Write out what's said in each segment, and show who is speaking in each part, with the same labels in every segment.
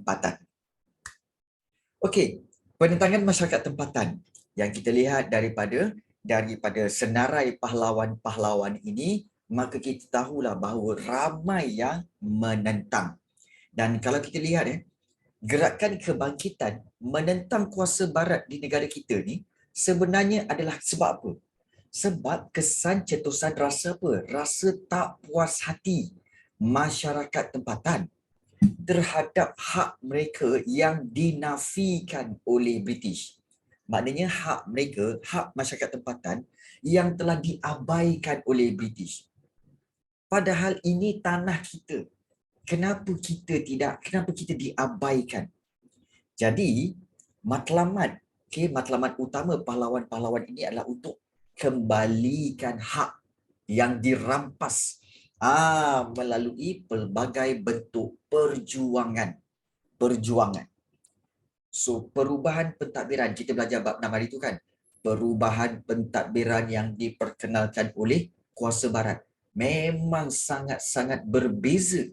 Speaker 1: tempatan. Okey, penentangan masyarakat tempatan yang kita lihat daripada senarai pahlawan-pahlawan ini, maka kita tahulah bahawa ramai yang menentang. Dan kalau kita lihat gerakan kebangkitan menentang kuasa barat di negara kita ni sebenarnya adalah sebab apa? Sebab kesan cetusan rasa apa? Rasa tak puas hati masyarakat tempatan terhadap hak mereka yang dinafikan oleh British. Maknanya hak mereka, hak masyarakat tempatan yang telah diabaikan oleh British. Padahal ini tanah kita. Kenapa kita diabaikan? Jadi, matlamat utama pahlawan-pahlawan ini adalah untuk kembalikan hak yang dirampas melalui pelbagai bentuk perjuangan. So, perubahan pentadbiran, kita belajar bab 6 hari itu kan. Perubahan pentadbiran yang diperkenalkan oleh kuasa barat memang sangat-sangat berbeza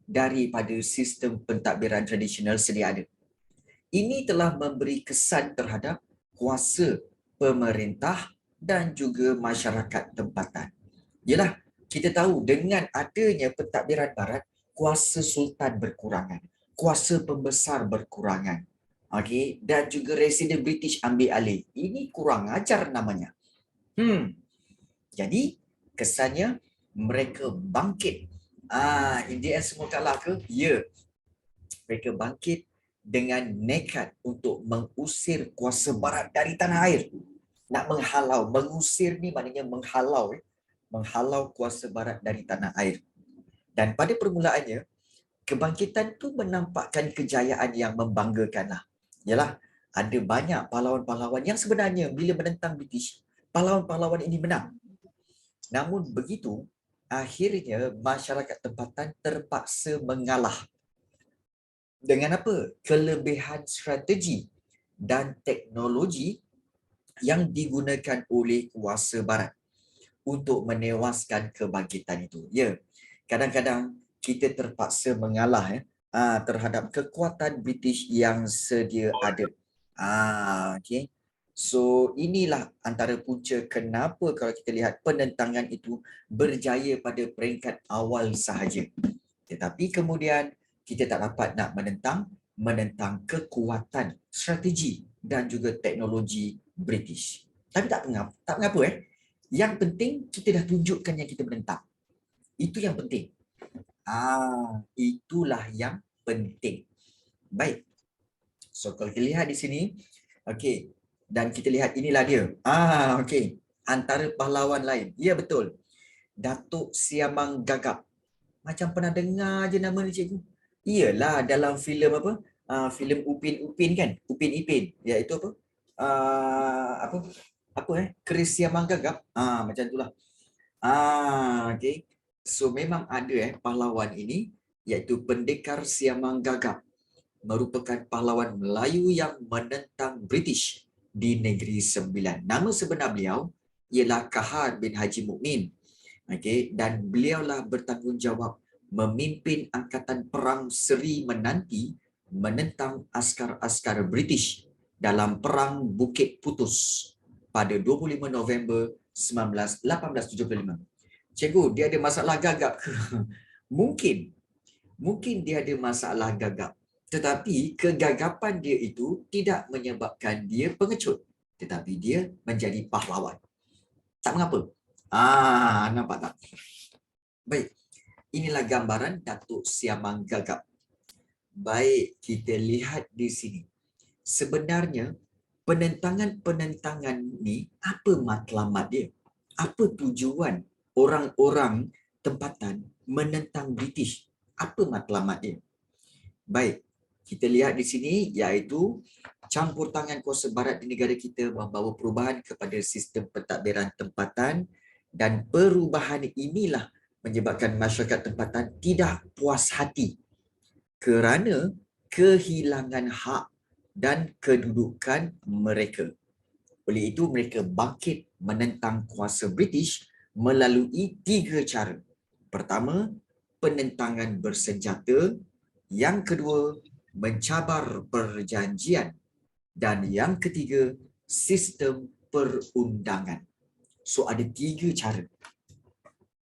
Speaker 1: daripada sistem pentadbiran tradisional sedia ada. Ini telah memberi kesan terhadap kuasa pemerintah dan juga masyarakat tempatan. Yalah, kita tahu dengan adanya pentadbiran barat, kuasa sultan berkurangan, kuasa pembesar berkurangan. Okey, dan juga residen British ambil alih. Ini kurang ajar namanya. Jadi kesannya mereka bangkit. India semua kalah ke? Ya. Mereka bangkit dengan nekat untuk mengusir kuasa barat dari tanah air. Nak menghalau, mengusir ni maknanya menghalau. Menghalau kuasa barat dari tanah air. Dan pada permulaannya, kebangkitan tu menampakkan kejayaan yang membanggakan lah. Yalah, ada banyak pahlawan-pahlawan yang sebenarnya bila menentang British, pahlawan-pahlawan ini menang. Namun begitu, akhirnya masyarakat tempatan terpaksa mengalah. Dengan apa? Kelebihan strategi dan teknologi yang digunakan oleh kuasa barat untuk menewaskan kebangkitan itu. Ya, kadang-kadang kita terpaksa mengalah terhadap kekuatan British yang sedia ada. Okay. So inilah antara punca kenapa kalau kita lihat penentangan itu berjaya pada peringkat awal sahaja. Tetapi kemudian kita tak dapat nak menentang kekuatan, strategi dan juga teknologi British. Tapi tak mengapa. Yang penting kita dah tunjukkan yang kita menentang. Itu yang penting. Itulah yang penting. Baik. So kalau kita lihat di sini, okey. Dan kita lihat inilah dia. Okey. Antara pahlawan lain. Ya betul. Datuk Siamang Gagap. Macam pernah dengar je nama ni cikgu. Iyalah dalam filem apa? Filem Upin Ipin kan? Upin Ipin. Iaitu apa? Keris Siamang Gagap. Macam itulah. Okey. So memang ada pahlawan ini iaitu Pendekar Siamang Gagap, merupakan pahlawan Melayu yang menentang British di Negeri Sembilan. Nama sebenar beliau ialah Kahar bin Haji Mukmin. Okey, dan beliaulah bertanggungjawab memimpin angkatan perang Seri Menanti menentang askar-askar British dalam perang Bukit Putus pada 25 November 1875. Cikgu, dia ada masalah gagap ke? Mungkin dia ada masalah gagap. Tetapi kegagapan dia itu tidak menyebabkan dia pengecut. Tetapi dia menjadi pahlawan. Tak mengapa. Nampak tak? Baik. Inilah gambaran Datuk Siamang Gagap. Baik, kita lihat di sini. Sebenarnya, penentangan-penentangan ni, apa matlamat dia? Apa tujuan orang-orang tempatan menentang British? Apa matlamat dia? Baik, kita lihat di sini iaitu campur tangan kuasa barat di negara kita membawa perubahan kepada sistem pentadbiran tempatan, dan perubahan inilah menyebabkan masyarakat tempatan tidak puas hati kerana kehilangan hak dan kedudukan mereka. Oleh itu mereka bangkit menentang kuasa British melalui 3 cara. Pertama, penentangan bersenjata. Yang kedua, mencabar perjanjian, dan yang ketiga, sistem perundangan. So ada 3 cara.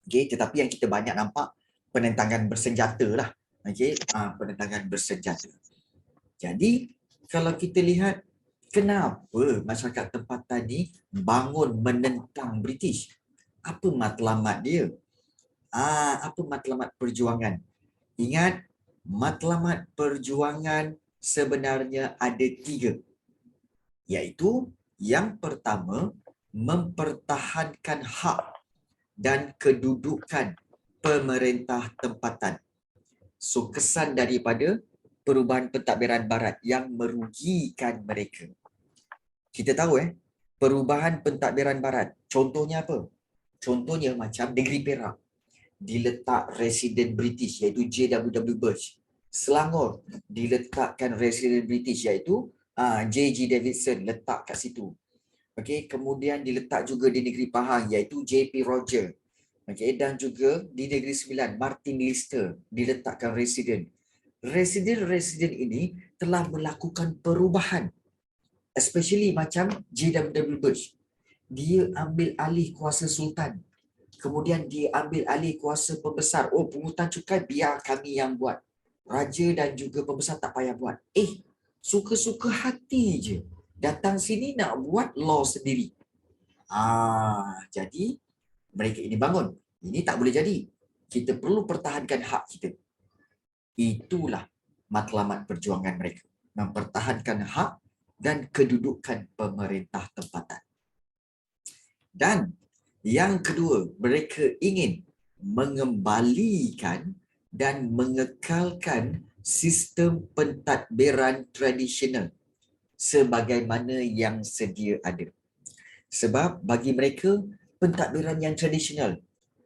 Speaker 1: Okey, tetapi yang kita banyak nampak penentangan bersenjata lah. Okey, penentangan bersenjata. Jadi kalau kita lihat kenapa masyarakat tempatan ni bangun menentang British? Apa matlamat dia? Apa matlamat perjuangan? Ingat, matlamat perjuangan sebenarnya ada 3. Iaitu yang pertama, mempertahankan hak dan kedudukan pemerintah tempatan. So, kesan daripada perubahan pentadbiran barat yang merugikan mereka. Kita tahu perubahan pentadbiran barat. Contohnya apa? Contohnya macam Negeri Perak diletak residen British iaitu J.W.W. Bush. Selangor diletakkan residen British iaitu J.G. Davidson letak kat situ. Okey, kemudian diletak juga di Negeri Pahang iaitu J.P. Roger. Okey, dan juga di Negeri Sembilan Martin Lister diletakkan residen. Residen-residen ini telah melakukan perubahan, especially macam J.W.W. Bush. Dia ambil alih kuasa sultan. Kemudian dia ambil alih kuasa pembesar. Oh, pungutan cukai biar kami yang buat. Raja dan juga pembesar tak payah buat. Suka-suka hati je. Datang sini nak buat law sendiri. Jadi mereka ini bangun. Ini tak boleh jadi. Kita perlu pertahankan hak kita. Itulah matlamat perjuangan mereka. Mempertahankan hak dan kedudukan pemerintah tempatan. Dan yang kedua, mereka ingin mengembalikan dan mengekalkan sistem pentadbiran tradisional sebagaimana yang sedia ada. Sebab bagi mereka, pentadbiran yang tradisional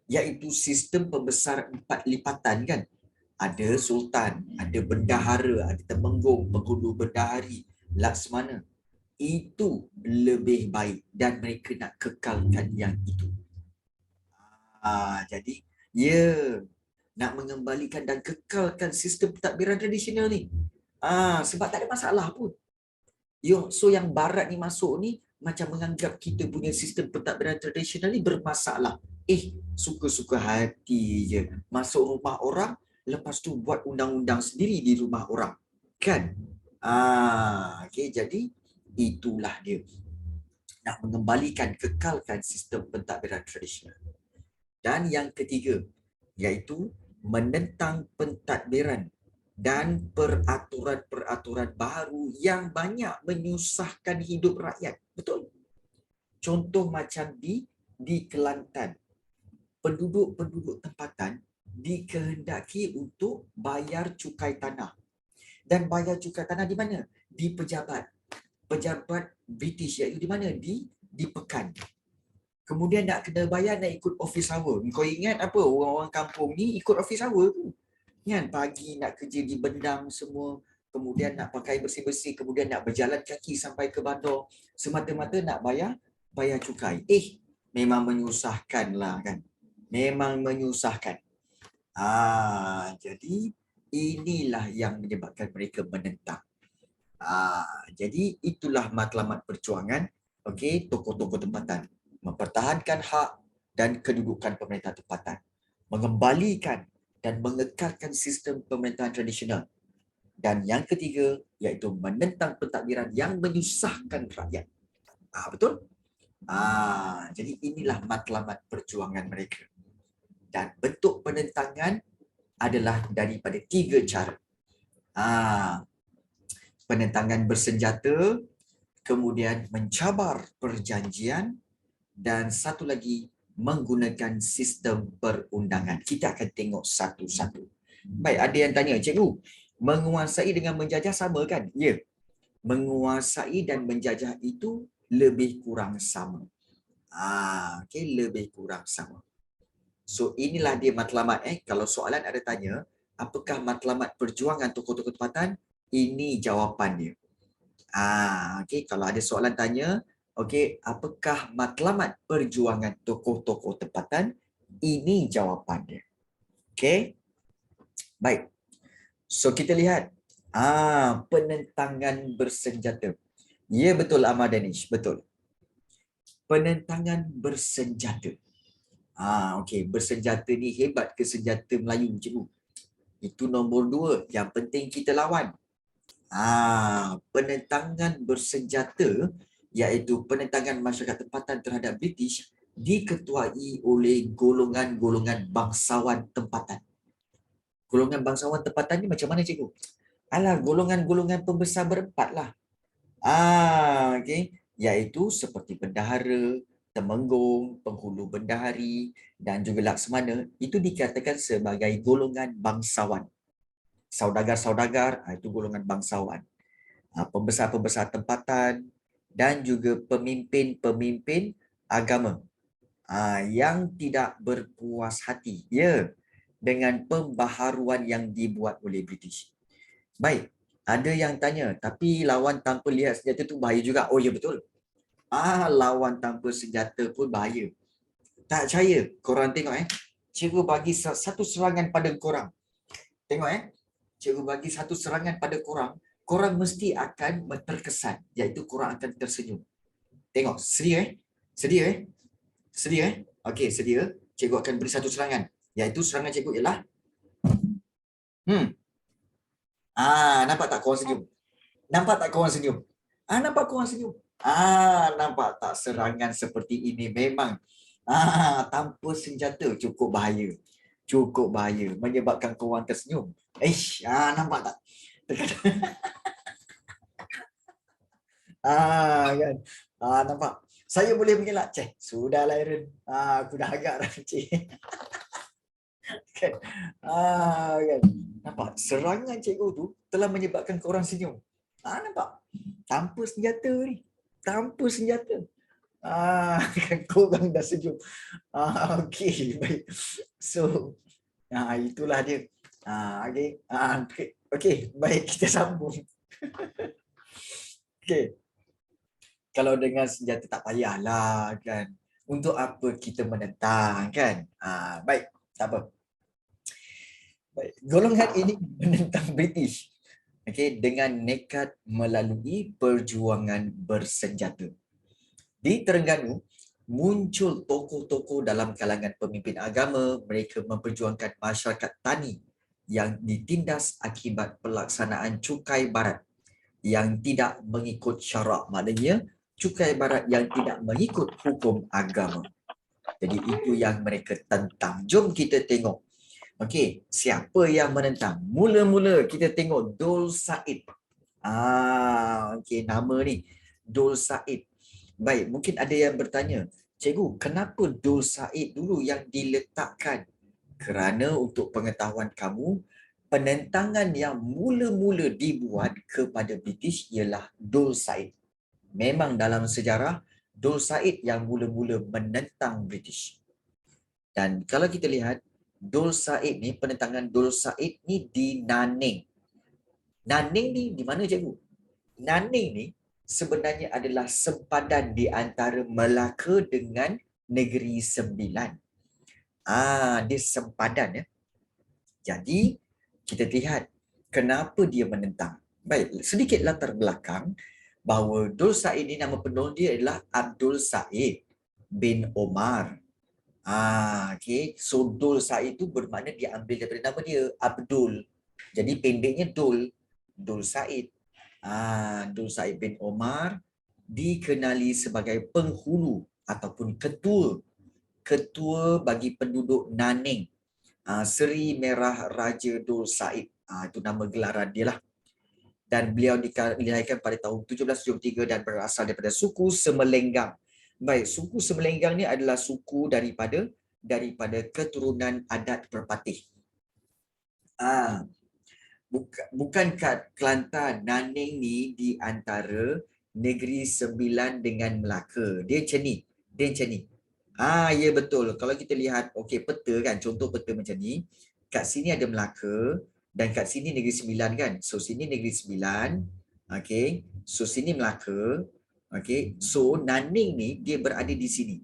Speaker 1: iaitu sistem pembesar 4 lipatan kan. Ada sultan, ada bendahara, ada temenggung, penghulu bendahari, laksmana. Itu lebih baik dan mereka nak kekalkan yang itu. Jadi, nak mengembalikan dan kekalkan sistem pentadbiran tradisional ni. Sebab tak ada masalah pun. So yang barat ni masuk ni macam menganggap kita punya sistem pentadbiran tradisional ni bermasalah. Suka-suka hati je. Masuk rumah orang, lepas tu buat undang-undang sendiri di rumah orang. Kan? Okay, jadi itulah dia. Nak mengembalikan, kekalkan sistem pentadbiran tradisional. Dan yang ketiga, iaitu menentang pentadbiran dan peraturan-peraturan baru yang banyak menyusahkan hidup rakyat. Betul? Contoh macam di Kelantan. Penduduk-penduduk tempatan dikehendaki untuk bayar cukai tanah. Dan bayar cukai tanah di mana? Di pejabat. Pejabat British iaitu di mana? Di Pekan. Kemudian nak kena bayar, nak ikut office hour. Kau ingat apa? Orang-orang kampung ni ikut office hour tu. Kan? Pagi nak kerja di Bendang semua. Kemudian nak pakai bersih-bersih. Kemudian nak berjalan kaki sampai ke bandar. Semata-mata nak bayar cukai. Memang menyusahkan lah kan. Memang menyusahkan. Jadi inilah yang menyebabkan mereka menentang. Jadi itulah matlamat perjuangan tokoh-tokoh tempatan. Mempertahankan hak dan kedudukan pemerintah tempatan. Mengembalikan dan mengekalkan sistem pemerintahan tradisional. Dan yang ketiga, iaitu menentang pentadbiran yang menyusahkan rakyat. Betul? Jadi inilah matlamat perjuangan mereka. Dan bentuk penentangan adalah daripada 3 cara. Penentangan bersenjata, kemudian mencabar perjanjian, dan satu lagi menggunakan sistem perundangan. Kita akan tengok satu-satu. Baik, ada yang tanya, cikgu, menguasai dengan menjajah sama kan? Ya. Menguasai dan menjajah itu lebih kurang sama. Lebih kurang sama. So inilah dia matlamat. Kalau soalan ada tanya, apakah matlamat perjuangan tokoh-tokoh tempatan? Ini jawapan dia. Kalau ada soalan tanya, apakah matlamat perjuangan tokoh-tokoh tempatan? Ini jawapan dia. Baik. So kita lihat Penentangan bersenjata. Ya betul Ahmad Danish, betul. Penentangan bersenjata. Okey, bersenjata ni hebat ke senjata Melayu cikgu? Itu nombor 2. Yang penting kita lawan. Penentangan bersenjata iaitu penentangan masyarakat tempatan terhadap British diketuai oleh golongan-golongan bangsawan tempatan. Golongan bangsawan tempatan ni macam mana cikgu? Alah, golongan-golongan pembesar berempat lah. Okey, iaitu seperti bendahara, temenggung, penghulu bendahari dan juga laksamana, itu dikatakan sebagai golongan bangsawan. Saudagar-saudagar, itu golongan bangsawan. Pembesar-pembesar tempatan dan juga pemimpin-pemimpin agama yang tidak berpuas hati dengan pembaharuan yang dibuat oleh British. Baik, ada yang tanya, tapi lawan tanpa lihat senjata tu bahaya juga. Oh ya, betul. Lawan tanpa senjata pun bahaya. Tak percaya? Korang tengok cikgu bagi satu serangan pada korang. Tengok cikgu bagi satu serangan pada korang, korang mesti akan terkesan, iaitu korang akan tersenyum. Tengok, sedia Sedia Sedia Okey, sedia. Cikgu akan beri satu serangan, iaitu serangan cikgu ialah nampak tak korang senyum? Nampak tak korang senyum? Nampak korang senyum? Nampak tak serangan seperti ini memang tanpa senjata cukup bahaya. Cukup bahaya, menyebabkan korang tersenyum. Nampak tak? Kan? Nampak? Saya boleh mengelak. Sudahlah Aaron. Aku dah agak dah cik. Kan? Kan? Nampak? Serangan cikgu tu telah menyebabkan korang senyum. Nampak? Tanpa senjata ni. Tanpa senjata. Kan korang dah senyum. Okey, baik. So, itulah dia. Okey, baik, kita sambung. Okey. Kalau dengan senjata tak payahlah kan. Untuk apa kita menentang kan? Baik, tak apa. Baik. Golongan ini menentang British. Okey, dengan nekat melalui perjuangan bersenjata. Di Terengganu, muncul tokoh-tokoh dalam kalangan pemimpin agama. Mereka memperjuangkan masyarakat tani yang ditindas akibat pelaksanaan cukai barat yang tidak mengikut syarak. Maknanya, cukai barat yang tidak mengikut hukum agama. Jadi itu yang mereka tentang. Jom kita tengok. Okey, siapa yang menentang? Mula-mula kita tengok Dul Said. Okey, nama ni Dul Said. Baik, mungkin ada yang bertanya, cikgu, kenapa Dul Said dulu yang diletakkan? Kerana untuk pengetahuan kamu, penentangan yang mula-mula dibuat kepada British ialah Dul Said. Memang dalam sejarah, Dul Said yang mula-mula menentang British. Dan kalau kita lihat, Dul Said ni, penentangan Dul Said ni di Naning. Naning ni di mana cikgu? Naning ni sebenarnya adalah sempadan di antara Melaka dengan Negeri Sembilan. Dia sempadan ya. Jadi, kita lihat kenapa dia menentang. Baik, sedikit latar belakang bahawa Dul Said ni nama penuh dia adalah Abdul Said bin Omar. Okay. So Dul Said itu bermakna dia ambil daripada nama dia, Abdul. Jadi pendeknya Dul. Dul Said. Dul Said bin Omar dikenali sebagai penghulu ataupun ketua bagi penduduk Naning. Seri Merah Raja Dul Said. Itu nama gelaran dia lah. Dan beliau dilahirkan pada tahun 1773 dan berasal daripada suku Semelenggang. Baik, suku Semelenggang ni adalah suku daripada keturunan adat Perpatih. Bukan kat Kelantan, Naning ni di antara Negeri Sembilan dengan Melaka. Dia macam ni. Ya betul. Kalau kita lihat peta kan, contoh peta macam ni. Kat sini ada Melaka dan kat sini Negeri Sembilan kan. So sini Negeri Sembilan. So sini Melaka. So Naning ni dia berada di sini.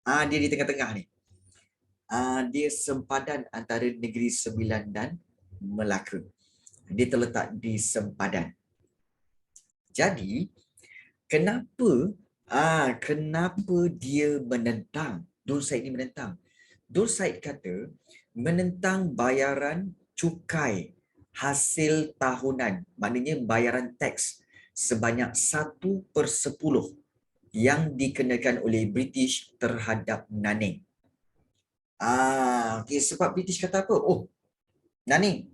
Speaker 1: Dia di tengah-tengah ni. Dia sempadan antara Negeri Sembilan dan Melaka. Dia terletak di sempadan. Jadi, kenapa dia menentang? Dul Said ini menentang. Dul Said kata menentang bayaran cukai hasil tahunan, maknanya bayaran teks sebanyak 1/10 yang dikenakan oleh British terhadap Nanning. Okay, sebab British kata apa? Oh, Nanning,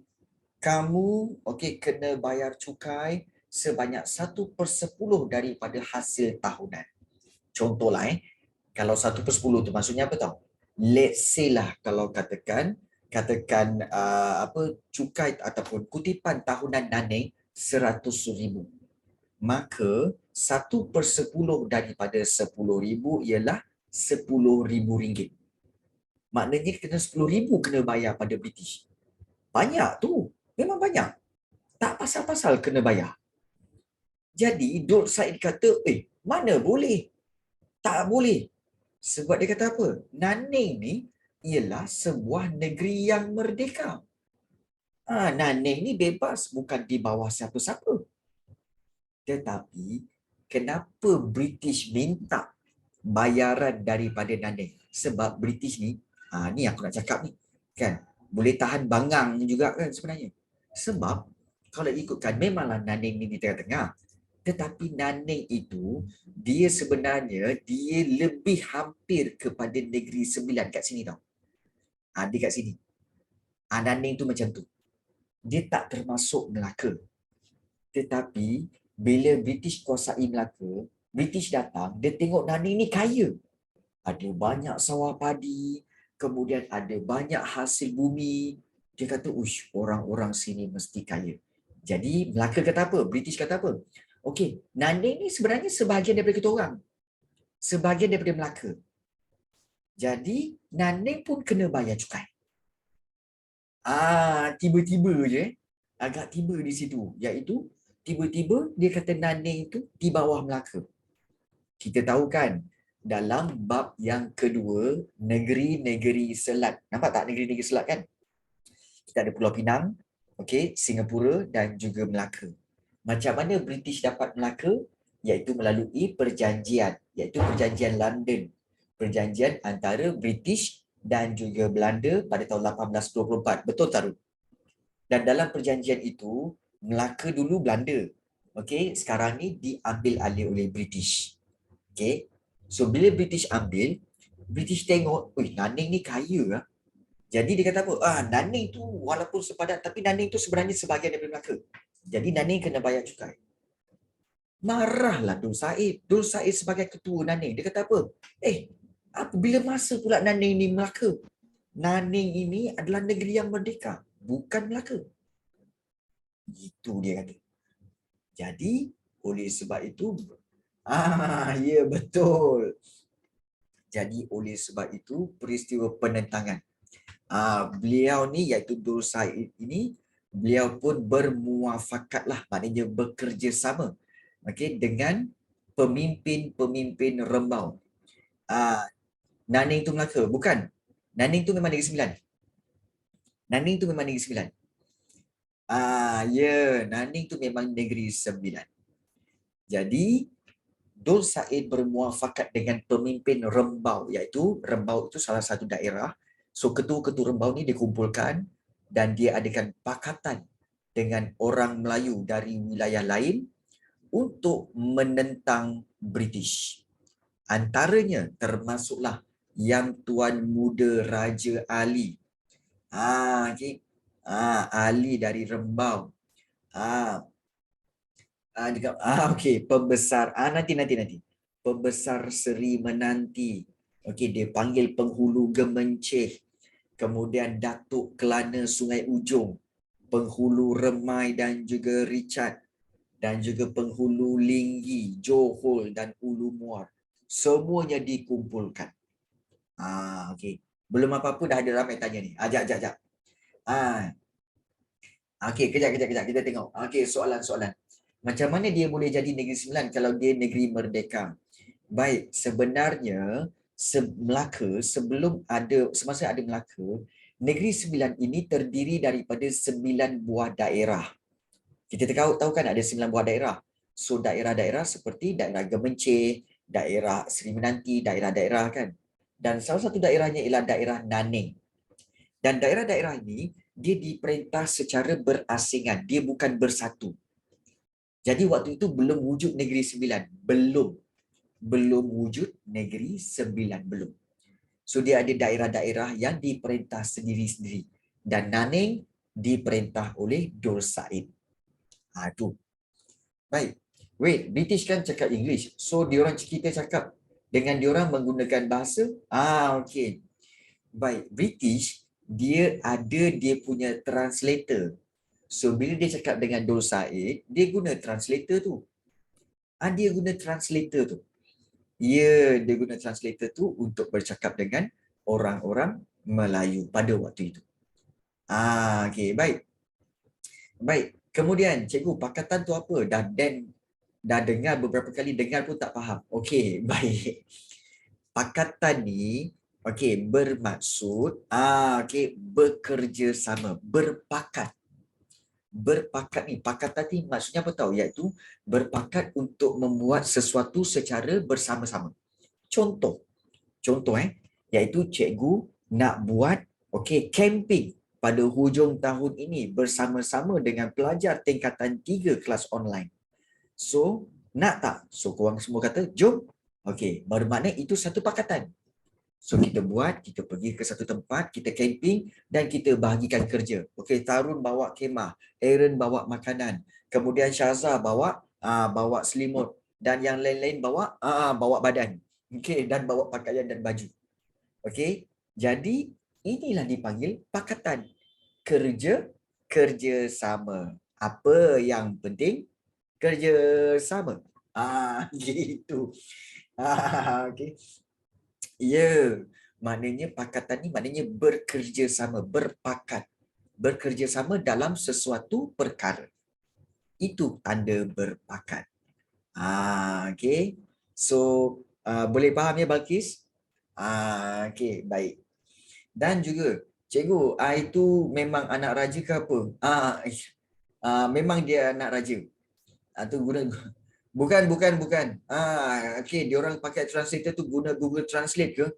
Speaker 1: kamu kena bayar cukai sebanyak 1/10 daripada hasil tahunan. Contohlah, kalau 1/10 tu maksudnya apa tau? Let's say lah, kalau katakan cukai ataupun kutipan tahunan Nanning 100,000. Maka 1/10 daripada 10,000 ialah 10,000 ringgit. Maknanya kena 10,000 kena bayar pada British. Banyak tu. Memang banyak. Tak pasal-pasal kena bayar. Jadi Dul Said kata, mana boleh? Tak boleh. Sebab dia kata apa? Nanning ni ialah sebuah negeri yang merdeka. Nanning ni bebas, bukan di bawah siapa-siapa. Tetapi, kenapa British minta bayaran daripada Nanning? Sebab British ni, ni aku nak cakap ni, kan? Boleh tahan bangang juga kan sebenarnya. Sebab, kalau ikutkan, memanglah Nanning ni di tengah-tengah. Tetapi Nanning itu, dia sebenarnya, dia lebih hampir kepada Negeri Sembilan kat sini tau. Dia kat sini. Nanning tu macam tu. Dia tak termasuk Melaka. Tetapi, bila British kuasai Melaka, British datang, dia tengok Nanning ni kaya. Ada banyak sawah padi, kemudian ada banyak hasil bumi. Dia kata, ush, orang-orang sini mesti kaya. Jadi, Melaka kata apa? British kata apa? Okey, Nanning ni sebenarnya sebahagian daripada kita orang. Sebahagian daripada Melaka. Jadi, Nanning pun kena bayar cukai. Tiba-tiba je, agak tiba di situ. Iaitu, tiba-tiba dia kata Nanning tu di bawah Melaka. Kita tahu kan, dalam bab yang kedua, negeri-negeri selat. Nampak tak negeri-negeri selat kan? Kita ada Pulau Pinang, Singapura dan juga Melaka. Macam mana British dapat Melaka? Iaitu melalui perjanjian, iaitu perjanjian London. Perjanjian antara British dan juga Belanda pada tahun 1824. Betul tak, Ruth? Dan dalam perjanjian itu, Melaka dulu Belanda. Sekarang ni diambil alih oleh British. So bila British ambil, British tengok, Nanning ni kaya lah. Jadi dia kata apa? Nanning tu walaupun sepadan, tapi Nanning tu sebenarnya sebahagian daripada Melaka. Jadi Nanning kena bayar cukai. Marahlah Dul Said. Dul Said sebagai ketua Nanning. Dia kata apa? Bila masa pula Nanning ni Melaka? Nanning ini adalah negeri yang merdeka, bukan Melaka. Itu dia kata. Jadi, oleh sebab itu, ya betul. Jadi, oleh sebab itu, peristiwa penentangan. Beliau ni, iaitu Dul Said ini, beliau pun bermuafakatlah, maknanya bekerjasama dengan pemimpin-pemimpin Rembau. Nanning tu Melaka, bukan. Nanning tu memang Negeri Sembilan. Nanning tu memang Negeri Sembilan. Nanning tu memang Negeri Sembilan. Jadi, Dul Said bermuafakat dengan pemimpin Rembau, iaitu Rembau itu salah satu daerah. So, ketua-ketua Rembau ni dikumpulkan dan dia adakan pakatan dengan orang Melayu dari wilayah lain untuk menentang British. Antaranya termasuklah Yang Tuan Muda Raja Ali. Ali dari Rembau. Pembesar. Nanti. Pembesar Seri Menanti. Dia panggil Penghulu Gemencih. Kemudian Datuk Kelana Sungai Ujong. Penghulu Remai dan juga Richard. Dan juga Penghulu Linggi, Johor dan Ulu Muar. Semuanya dikumpulkan. Belum apa-apa dah ada ramai tanya ni. Sekejap. Kejap. Kita tengok. Soalan-soalan. Macam mana dia boleh jadi Negeri Sembilan kalau dia negeri merdeka? Baik, sebenarnya Melaka semasa ada Melaka, Negeri Sembilan ini terdiri daripada 9 buah daerah. Kita tahu kan ada 9 buah daerah. So daerah-daerah seperti daerah Gemencih, daerah Seri Menanti, daerah-daerah kan. Dan salah satu daerahnya ialah daerah Nanning. Dan daerah-daerah ini dia diperintah secara berasingan, dia bukan bersatu. Jadi waktu itu belum wujud Negeri Sembilan, belum wujud Negeri Sembilan, belum. So dia ada daerah-daerah yang diperintah sendiri-sendiri. Dan Nanning diperintah oleh Dur Said. Tu. Baik. Wait, British kan cakap English. So diorang kita cakap dengan diorang menggunakan bahasa. Okey. Baik, British dia ada dia punya translator. So bila dia cakap dengan Dur Said, dia guna translator tu. Dia guna translator tu. Dia guna translator tu untuk bercakap dengan orang-orang Melayu pada waktu itu. Okey, baik. Baik. Kemudian, cikgu, pakatan tu apa? Dah dengar beberapa kali, dengar pun tak faham. Okey, baik. Pakatan ni, okey, bermaksud, okey, bekerja sama, berpakat. Berpakat ni, pakatan ni maksudnya apa tahu? Iaitu berpakat untuk membuat sesuatu secara bersama-sama. Contoh iaitu cikgu nak buat camping pada hujung tahun ini bersama-sama dengan pelajar tingkatan 3 kelas online. So, nak tak? So, korang semua kata, jom. Bermakna itu satu pakatan. So, kita buat, kita pergi ke satu tempat, kita camping dan kita bahagikan kerja. Tarun bawa kemah, Aaron bawa makanan, kemudian Syazah bawa selimut dan yang lain-lain bawa badan. Dan bawa pakaian dan baju. Jadi inilah dipanggil pakatan. Kerja sama. Apa yang penting? Kerja sama. Gitu. Okey. Maknanya pakatan ni maknanya bekerja sama, berpakat. Bekerja sama dalam sesuatu perkara. Itu tanda berpakat. Okey. So, boleh faham ya Balkis? Okey, baik. Dan juga, cikgu, itu memang anak raja ke apa? Memang dia anak raja. Tu guna bukan. Okey, diorang pakai translator tu guna Google Translate ke?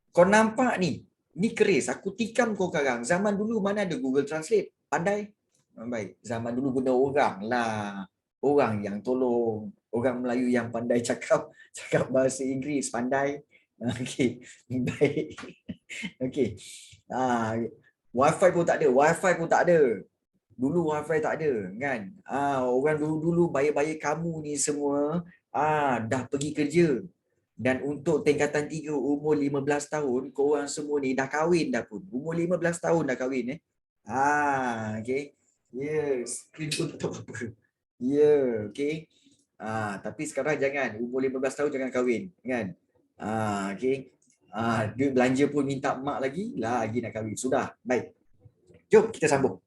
Speaker 1: Kau nampak ni? Ni keris. Aku tikam kau sekarang. Zaman dulu mana ada Google Translate? Pandai? Baik. Zaman dulu guna orang lah. Orang yang tolong. Orang Melayu yang pandai cakap bahasa Inggeris. Pandai? Okey. Baik. Okey. Wifi pun tak ada. Dulu wifi tak ada, kan? Orang dulu bayar-bayar kamu ni semua dah pergi kerja. Dan untuk tingkatan 3 umur 15 tahun, korang semua ni dah kahwin dah pun. Umur 15 tahun dah kahwin okey. Screen pun tak apa. Okey. Tapi sekarang jangan, umur 15 tahun jangan kahwin, kan? Okey. Duit belanja pun minta mak lagi nak kahwin. Sudah, baik. Jom kita sambung.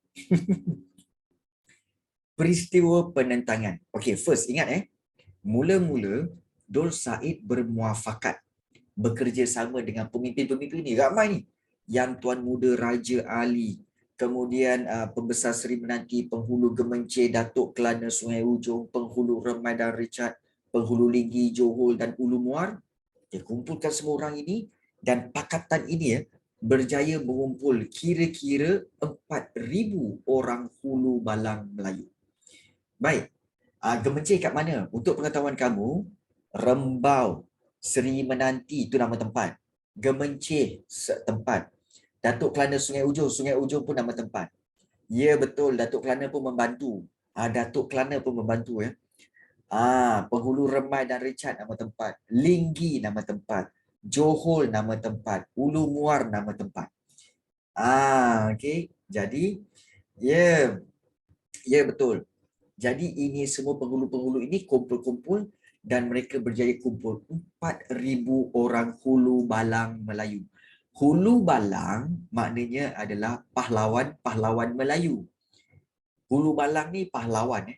Speaker 1: Peristiwa penentangan. Okey, first ingat mula-mula Dur Said bermuafakat bekerja sama dengan pemimpin-pemimpin ni, ramai ni. Yang Tuan Muda Raja Ali, kemudian Pembesar Seri Menanti, Penghulu Gemencih, Datuk Kelana Sungai Ujong, Penghulu Remai dan Richard, Penghulu Linggi, Johor dan Ulu Muar. Dia kumpulkan semua orang ini dan pakatan ini berjaya mengumpul kira-kira 4,000 orang hulu balang Melayu. Baik. Gemencih kat mana? Untuk pengetahuan kamu, Rembau, Seri Menanti itu nama tempat. Gemencih tempat. Datuk Kelana Sungai Ujong pun nama tempat. Ya betul, Datuk Kelana pun membantu. Datuk Kelana pun membantu Penghulu Remai dan Richard nama tempat. Linggi nama tempat. Johor nama tempat. Ulu Muar nama tempat. Okey. Jadi, ya betul. Jadi ini semua penghulu-penghulu ini kumpul-kumpul dan mereka berjaya kumpul 4,000 orang hulu balang Melayu. Hulu balang maknanya adalah pahlawan-pahlawan Melayu. Hulu balang ni pahlawan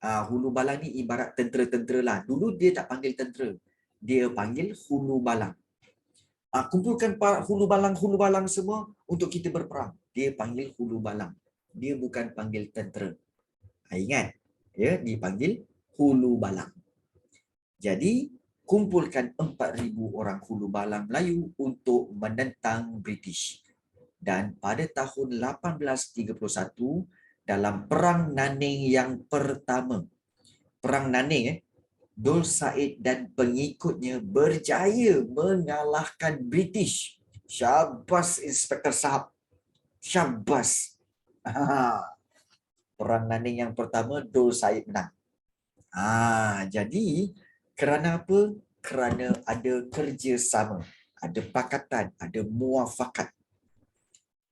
Speaker 1: hulu balang ni ibarat tentera-tentera lah. Dulu dia tak panggil tentera. Dia panggil hulu balang. Kumpulkan hulu balang semua untuk kita berperang. Dia panggil hulu balang. Dia bukan panggil tentera. Ingat, ya, dipanggil Hulu Balang. Jadi, kumpulkan 4,000 orang Hulu Balang Melayu untuk menentang British. Dan pada tahun 1831, dalam Perang Naning yang pertama, Perang Naning, Dul Said dan pengikutnya berjaya mengalahkan British. Syabas Inspektor Sahab. Syabas. Perang Naning yang pertama, Dul Said menang. Jadi kerana apa? Kerana ada kerjasama, ada pakatan, ada muafakat.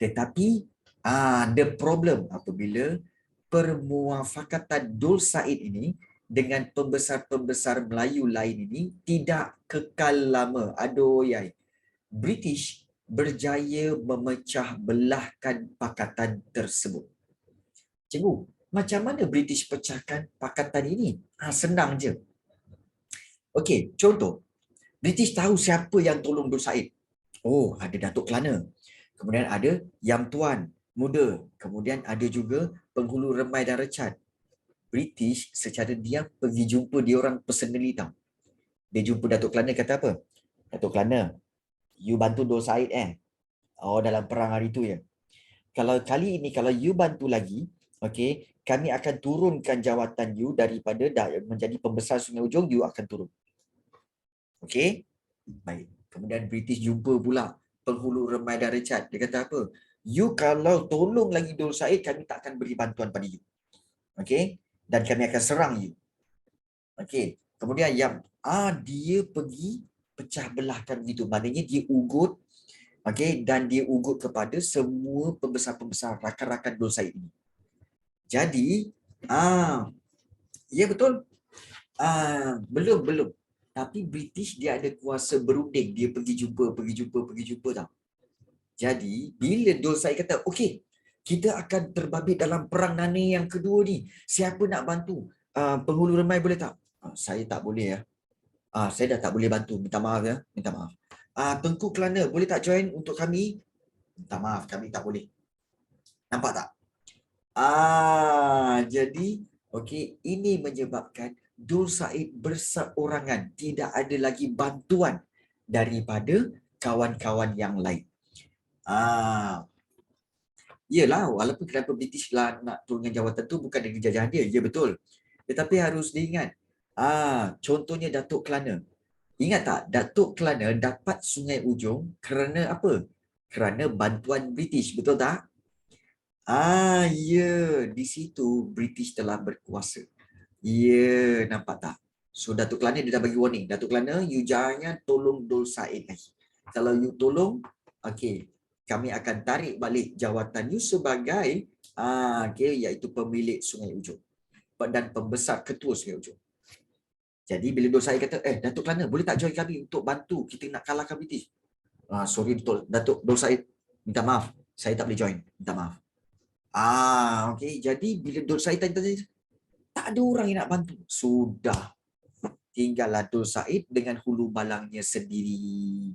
Speaker 1: Tetapi ada problem apabila permuafakatan Dul Said ini dengan pembesar-pembesar Melayu lain ini tidak kekal lama. Aduh yai. British berjaya memecah belahkan pakatan tersebut. Cikgu, macam mana British pecahkan pakatan ini? Senang je. Okey, contoh. British tahu siapa yang tolong Dul Said. Oh, ada Datuk Kelana. Kemudian ada Yang Tuan Muda. Kemudian ada juga Penghulu Remai dan Recat. British secara diam pergi jumpa dia orang personally tau. Dia jumpa Datuk Kelana kata apa? Datuk Kelana, you bantu Dul Said Oh, dalam perang hari tu ya. Kalau kali ini, kalau you bantu lagi, okay, kami akan turunkan jawatan you daripada menjadi pembesar Sungai Ujong, you akan turun. Okay? Baik. Kemudian British jumpa pula Penghulu Remai dan Recat. Dia kata apa? You kalau tolong lagi Dul Said, kami tak akan beri bantuan pada you. Okay? Dan kami akan serang you. Okay. Kemudian yang dia pergi pecah belahkan begitu. Maknanya dia ugut, okay, dan dia ugut kepada semua pembesar-pembesar rakan-rakan Dul Said ini. Jadi, ya betul. Belum. Tapi British dia ada kuasa berunding. Dia pergi jumpa tau. Jadi, bila Dul Said kata, okey, kita akan terbabit dalam perang Naning yang kedua ni. Siapa nak bantu? Penghulu Remai boleh tak? Saya tak boleh ya. Saya dah tak boleh bantu. Minta maaf ya. Minta maaf. Tengku Kelana boleh tak join untuk kami? Minta maaf, kami tak boleh. Nampak tak? Jadi, okey, ini menyebabkan Dul Said berseorangan. Tidak ada lagi bantuan daripada kawan-kawan yang lain. Yelah, walaupun kenapa British lah nak turunkan jawatan tu bukan dengan jajahan dia. Ya betul. Tetapi harus diingat. Contohnya Datuk Kelana. Ingat tak, Datuk Kelana dapat Sungai Ujong kerana apa? Kerana bantuan British, betul tak? Ya, di situ British telah berkuasa. Ya, nampak tak? So Datuk Kelana dia dah bagi warning. Datuk Kelana, you jangan tolong Dul Said lagi. Kalau you tolong, okey, kami akan tarik balik jawatan you sebagai iaitu pemilik Sungai Ujong dan pembesar ketua Sungai Ujong. Jadi bila Dul Said kata, Datuk Kelana boleh tak join kami untuk bantu kita nak kalahkan British? Sorry Datuk Dul Said, minta maaf, saya tak boleh join, minta maaf. Okey, jadi bila Dul Said tadi tak ada orang yang nak bantu. Sudah. Tinggallah Dul Said dengan hulu balangnya sendiri.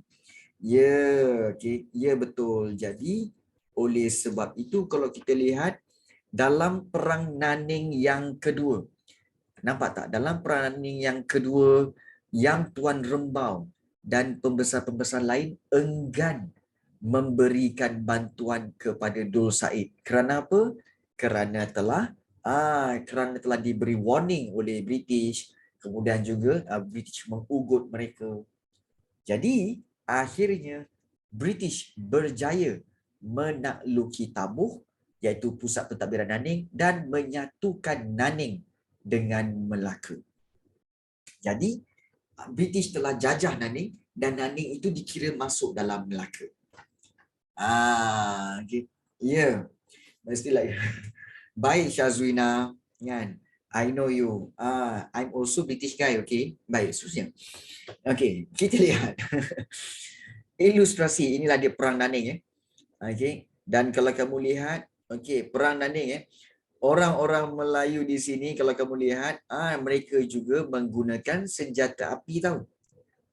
Speaker 1: Ya, okay. Ya betul. Jadi oleh sebab itu kalau kita lihat dalam Perang Naning yang kedua, nampak tak? Dalam Perang Naning yang kedua, Yang Tuan Rembau dan pembesar-pembesar lain enggan memberikan bantuan kepada Dul Said. Kerana apa? Kerana telah diberi warning oleh British, kemudian juga British mengugut mereka. Jadi akhirnya British berjaya menakluki Tamuh, iaitu pusat pentadbiran Naning, dan menyatukan Naning dengan Melaka. Jadi British telah jajah Naning dan Naning itu dikira masuk dalam Melaka. Okay. Ya, mestilah. Baik Syazwina, kan? I know you. I'm also British guy, okay? Baik, susah. Okay, kita lihat. Ilustrasi, inilah dia Perang Naning. Okay. Dan kalau kamu lihat, okay, Perang Naning. Orang-orang Melayu di sini, kalau kamu lihat, mereka juga menggunakan senjata api tau.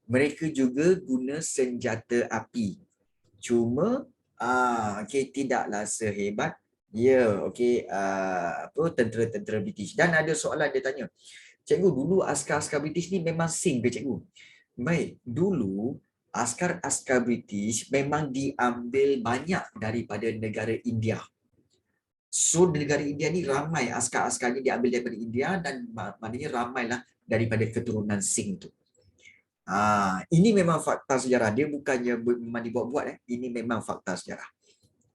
Speaker 1: Mereka juga guna senjata api. Cuma, okay, tidaklah sehebat Ya, okey. Apa, tentera-tentera British. Dan ada soalan dia tanya, cikgu, dulu askar-askar British ni memang sing ke cikgu? Baik, dulu askar-askar British memang diambil banyak daripada negara India. So negara India ni ramai, askar-askarnya diambil daripada India dan maknanya ramailah daripada keturunan Singh tu. Ini memang fakta sejarah. Dia bukannya memang dibuat-buat. Ini memang fakta sejarah.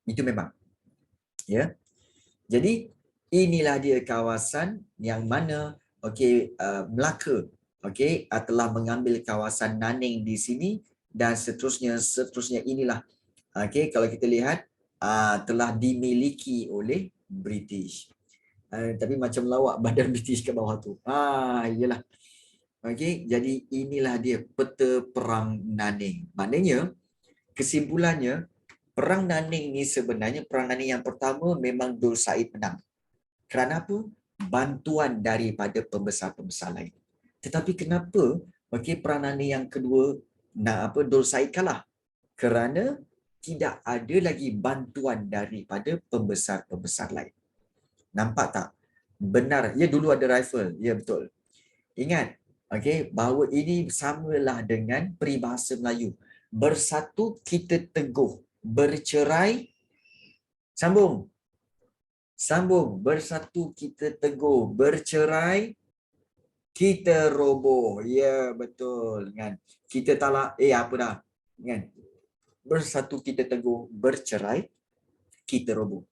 Speaker 1: Itu memang. Ya. Jadi inilah dia kawasan yang mana Melaka telah mengambil kawasan Naning di sini dan seterusnya inilah kalau kita lihat telah dimiliki oleh British. Tapi macam lawak badan British ke bawah tu. Iyalah. Jadi inilah dia peta perang Naning. Maknanya kesimpulannya perang Naning ni sebenarnya perang Naning yang pertama memang Dul Said menang. Kerana apa? Bantuan daripada pembesar-pembesar lain. Tetapi kenapa perang Naning yang kedua Dul Said kalah? Kerana tidak ada lagi bantuan daripada pembesar-pembesar lain. Nampak tak? Benar. Ya, dulu ada rifle. Ya, betul. Ingat, bahawa ini samalah dengan peribahasa Melayu. Bersatu kita teguh, bercerai sambung. Sambung, bersatu kita teguh, bercerai kita roboh. Ya, betul kan. Kita talak apa dah? Kan? Bersatu kita teguh, bercerai kita roboh.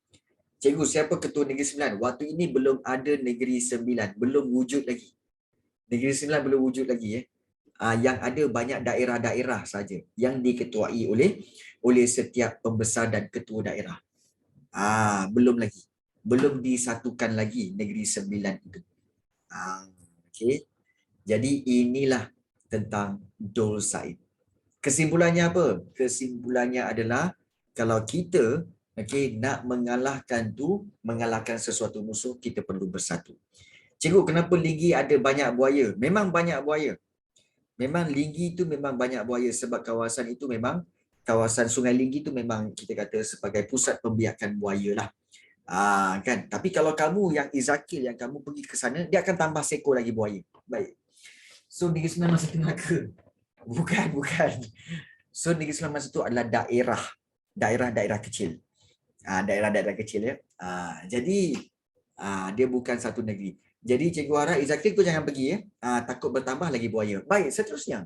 Speaker 1: Cikgu, siapa ketua Negeri Sembilan? Waktu ini belum ada Negeri Sembilan, belum wujud lagi. Negeri Sembilan belum wujud lagi. Yang ada banyak daerah-daerah saja yang diketuai oleh setiap pembesar dan ketua daerah. Belum lagi. Belum disatukan lagi Negeri Sembilan itu. Okey. Jadi inilah tentang Dul Said. Kesimpulannya apa? Kesimpulannya adalah kalau kita nak mengalahkan sesuatu musuh, kita perlu bersatu. Cikgu, kenapa Linggi ada banyak buaya? Memang banyak buaya. Memang Linggi itu memang banyak buaya sebab kawasan itu memang kawasan Sungai Linggi itu memang kita kata sebagai pusat pembiakan buaya lah. Kan? Tapi kalau kamu yang Izakil yang kamu pergi ke sana, dia akan tambah seekor lagi buaya. Baik. So Negeri Sembilan masa tu neraka. Bukan. So Negeri Sembilan masa tu adalah daerah-daerah kecil. Daerah-daerah kecil ya. Jadi dia bukan satu negeri. Jadi Cikgu harap Izakil tu jangan pergi ya. Takut bertambah lagi buaya. Baik, seterusnya.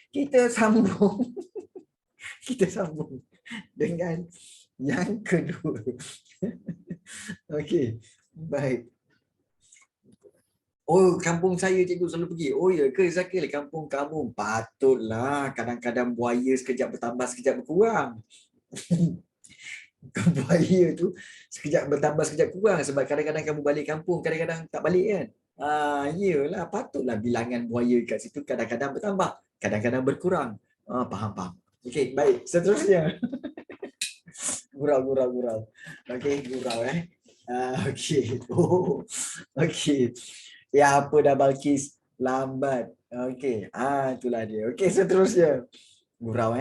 Speaker 1: Kita sambung. Kita sambung dengan yang kedua. Okey. Baik. Oh, kampung saya cikgu selalu pergi. Oh ya ke Zakil? Kampung kamu patutlah. Kadang-kadang buaya sekejap bertambah, sekejap berkurang. Buaya tu sekejap bertambah, sekejap kurang. Sebab kadang-kadang kamu balik kampung, kadang-kadang tak balik kan? Iyalah, patutlah bilangan buaya kat situ kadang-kadang bertambah, kadang-kadang berkurang. Faham. Okey, baik. Seterusnya. Gurau. Okey, gurau okey. Okey. Ya apa dah Balkis, lambat. Okey. Itulah dia. Okey, seterusnya. Gurau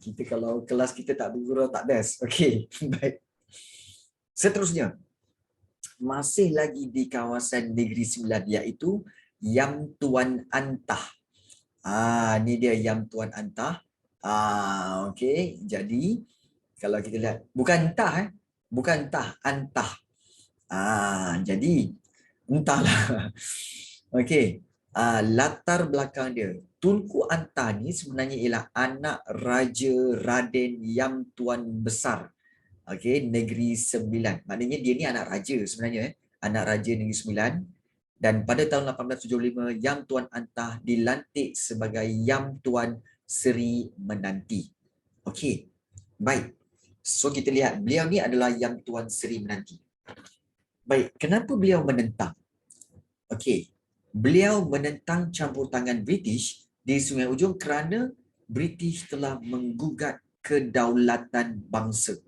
Speaker 1: kita kalau kelas kita tak bergurau tak best. Okey, baik. Seterusnya. Masih lagi di kawasan Negeri Sembilan iaitu Yam Tuan Antah. Ni dia Yam Tuan Antah. Okey, jadi kalau kita lihat bukan entah bukan entah, antah. Jadi entahlah. Okey. Latar belakang dia. Tunku Antah ni sebenarnya ialah anak Raja Raden Yam Tuan Besar. Okey, Negeri Sembilan. Maknanya dia ni anak raja sebenarnya anak raja Negeri Sembilan. Dan pada tahun 1875 Yam Tuan Antah dilantik sebagai Yam Tuan Seri Menanti. Okey. Baik. So kita lihat beliau ni adalah Yam Tuan Seri Menanti. Baik, kenapa beliau menentang? Okey. Beliau menentang campur tangan British di Sungai Ujong kerana British telah menggugat kedaulatan bangsa.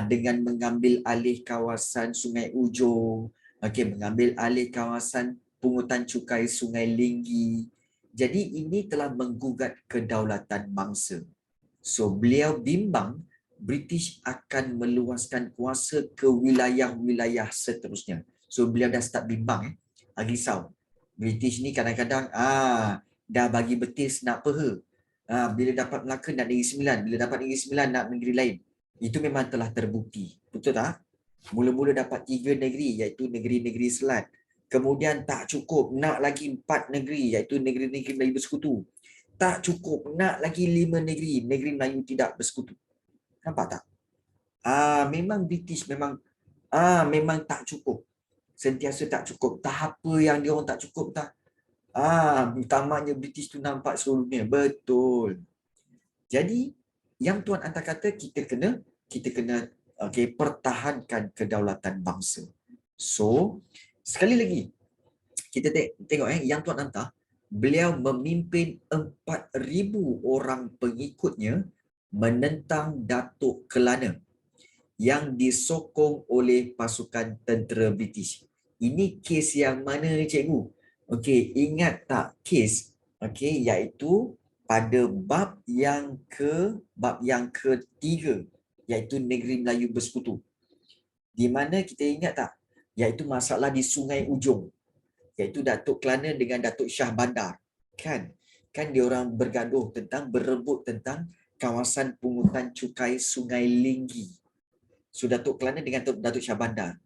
Speaker 1: Dengan mengambil alih kawasan Sungai Ujong, mengambil alih kawasan pungutan cukai Sungai Linggi. Jadi ini telah menggugat kedaulatan bangsa. So beliau bimbang British akan meluaskan kuasa ke wilayah-wilayah seterusnya. So beliau dah start bimbang, risau. British ni kadang-kadang dah bagi betis nak peha. Bila dapat Melaka nak Negeri Sembilan, bila dapat Negeri Sembilan nak negeri lain. Itu memang telah terbukti. Betul tak? Mula-mula dapat 3 negeri iaitu negeri-negeri Selat. Kemudian tak cukup, nak lagi 4 negeri iaitu negeri-negeri Melayu bersekutu. Tak cukup, nak lagi 5 negeri, negeri Melayu tidak bersekutu. Nampak tak? Memang British memang tak cukup. Sentiasa tak cukup. Tak apa yang dia orang tak cukup tak. Tamaknya British tu nampak seluruh dunia. Betul. Jadi yang Tuan Anta kata kita kena pertahankan kedaulatan bangsa. So, sekali lagi kita tengok yang Tuan Anta, beliau memimpin 4,000 orang pengikutnya menentang Datuk Kelana yang disokong oleh pasukan tentera British. Ini kes yang mana, cikgu? Okey, ingat tak kes? Okey, iaitu pada bab yang ketiga, iaitu Negeri Melayu Bersekutu. Di mana kita ingat tak? Iaitu masalah di Sungai Ujong. Iaitu Datuk Kelana dengan Datuk Shah Bandar. Kan diorang bergaduh berebut tentang kawasan pungutan cukai Sungai Linggi. So Datuk Kelana dengan Datuk Shah Bandar.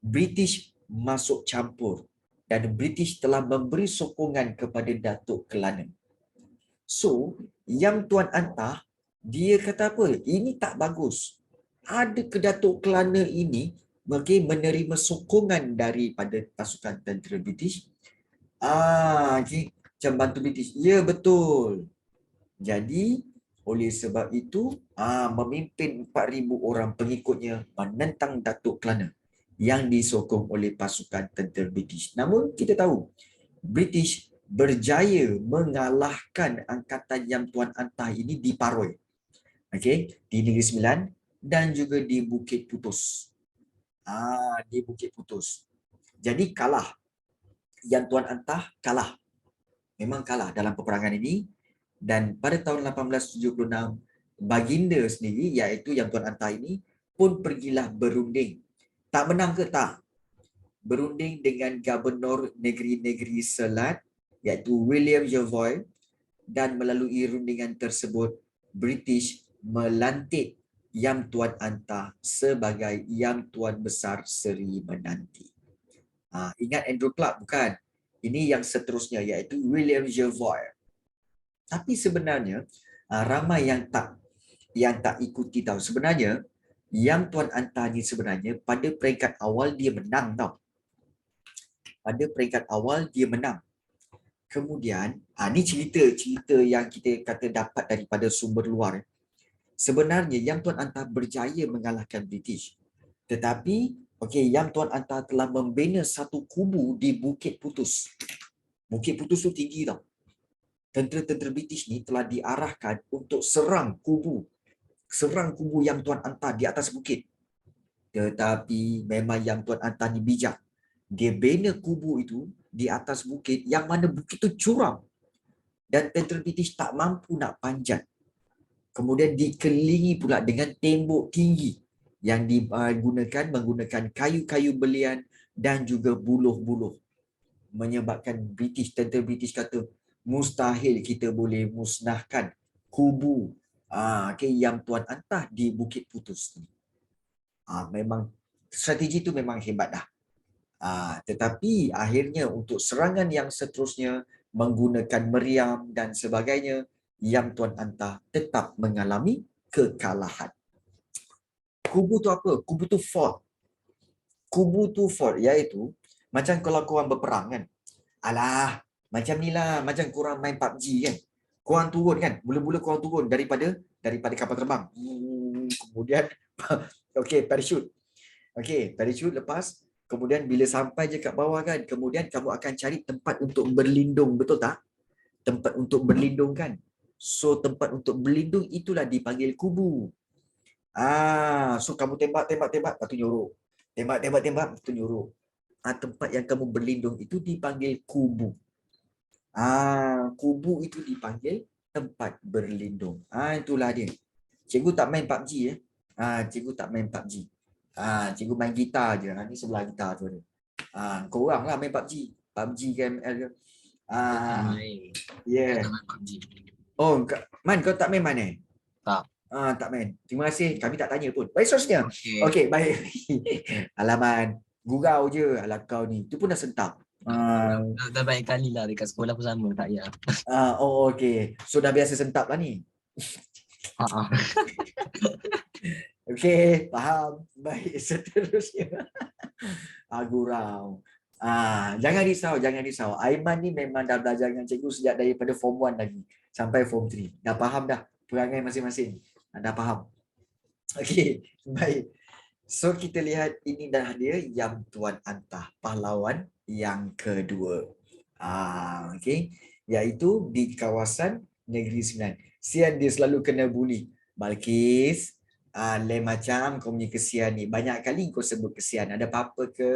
Speaker 1: British masuk campur dan British telah memberi sokongan kepada Datuk Kelana. So, yang Tuan Anta, dia kata apa? Ini tak bagus. Ada ke Datuk Kelana ini menerima sokongan daripada pasukan tentera British? Macam bantu British. Ya, betul. Jadi, oleh sebab itu, memimpin 4,000 orang pengikutnya menentang Datuk Kelana yang disokong oleh pasukan tentera British. Namun, kita tahu, British berjaya mengalahkan angkatan yang Tuan Anta ini di Paroi. Di Negeri Sembilan dan juga di Bukit Putus. Di Bukit Putus. Jadi kalah. Yang Tuan Anta kalah. Memang kalah dalam peperangan ini. Dan pada tahun 1876, Baginda sendiri, iaitu yang Tuan Anta ini, pun pergilah berunding. Tak menang ke? Tak. Berunding dengan Gubernur Negeri-Negeri Selat, iaitu William Jervois, dan melalui rundingan tersebut, British melantik Yang Tuan Anta sebagai Yang Tuan Besar Seri Menanti. Ingat Andrew Clark bukan? Ini yang seterusnya, iaitu William Jervois. Tapi sebenarnya ramai yang tak ikuti tahu. Sebenarnya Yang Tuan Anta ni sebenarnya pada peringkat awal dia menang tau. Pada peringkat awal dia menang. Kemudian ni cerita yang kita kata dapat daripada sumber luar. Sebenarnya Yang Tuan Anta berjaya mengalahkan British. Tetapi Yang Tuan Anta telah membina satu kubu di Bukit Putus. Bukit Putus tu tinggi tau. Tentera-tentera British ni telah diarahkan untuk serang kubu Yang Tuan Anta di atas bukit. Tetapi memang Yang Tuan Anta ni bijak. Dia bina kubu itu di atas bukit yang mana bukit itu curam. Dan tentera British tak mampu nak panjat. Kemudian dikelilingi pula dengan tembok tinggi yang menggunakan kayu-kayu belian dan juga buluh-buluh. Menyebabkan tentera British kata, mustahil kita boleh musnahkan kubu Yang Tuan Anta di Bukit Putus ni. Memang strategi itu memang hebat dah. Tetapi akhirnya untuk serangan yang seterusnya menggunakan meriam dan sebagainya, Yang Tuan Anta tetap mengalami kekalahan. Kubu tu apa? Kubu tu fort. Kubu tu fort iaitu macam kalau korang berperang kan. Alah, macam ni lah, macam korang main PUBG kan. Korang turun kan, mula-mula korang turun daripada kapal terbang. Kemudian parachute. Parachute lepas. Kemudian bila sampai je kat bawah kan, kemudian kamu akan cari tempat untuk berlindung, betul tak? Tempat untuk berlindung kan. So tempat untuk berlindung itulah dipanggil kubu. So kamu tembak, lepas tu nyorok. Tembak, lepas tu nyorok. Tempat yang kamu berlindung itu dipanggil kubu. Kubu itu dipanggil tempat berlindung. Itulah dia. Cikgu tak main PUBG Cikgu tak main PUBG. Cikgu main gitar je. Ni sebelah gitar tu ada. Korang lah main PUBG. PUBG ke ML ke.
Speaker 2: Tak main.
Speaker 1: Yeah.
Speaker 2: Tak main PUBG.
Speaker 1: Oh, Man, kau tak main Man eh?
Speaker 2: Tak.
Speaker 1: Tak main. Terima kasih. Kami tak tanya pun. Baik, seterusnya.
Speaker 2: Okey.
Speaker 1: Okey, baik. Alaman. Gurau je. Alah kau ni. Tu pun dah sentap.
Speaker 2: Dah banyak kali lah dekat sekolah pun sama. Tak payah.
Speaker 1: Okey. So, dah biasa sentap lah ni. Okey, faham. Baik, seterusnya. Gurau. Jangan risau. Aiman ni memang dah belajar dengan cikgu sejak daripada Form 1 lagi. Sampai Form 3. Dah faham dah perangai masing-masing. Dah faham. Okey, baik. So, kita lihat ini dah dia Yang Tuan Antah. Pahlawan yang kedua. Okey. Iaitu di kawasan Negeri Sembilan. Sian dia selalu kena bully. Balkis, lain macam kau punya kesian ni. Banyak kali kau sebut kesian. Ada apa-apa ke?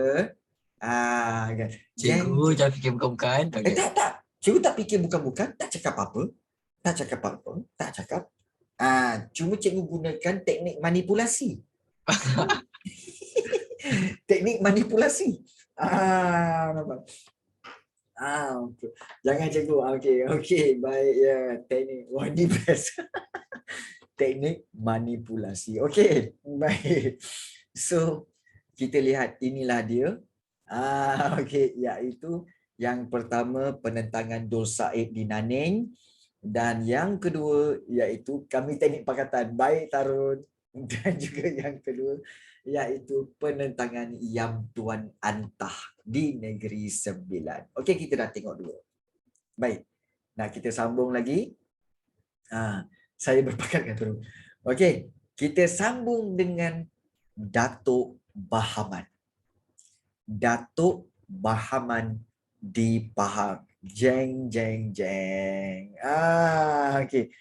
Speaker 1: Kan.
Speaker 2: Cikgu jangan fikir bukan-bukan.
Speaker 1: Tak. Cikgu tak fikir bukan-bukan. Tak cakap apa-apa. Tak cakap. Cuma cikgu gunakan teknik manipulasi. Teknik manipulasi. Nampak? Jangan cikgu. Okey, baik ya. Teknik. Wah, ni best. Teknik manipulasi. Okey, baik. So, kita lihat inilah dia. Okey, iaitu yang pertama penentangan Dul Said di Naning dan yang kedua iaitu kami teknik pakatan. Baik Tarun. Dan juga yang kedua iaitu penentangan Yang Tuan Antah di Negeri Sembilan. Okey, kita dah tengok dulu. Baik. Nah, kita sambung lagi. Saya berpakatkan terus. Okey, kita sambung dengan Datuk Bahaman. Datuk Bahaman di Pahang. Jeng. Okey.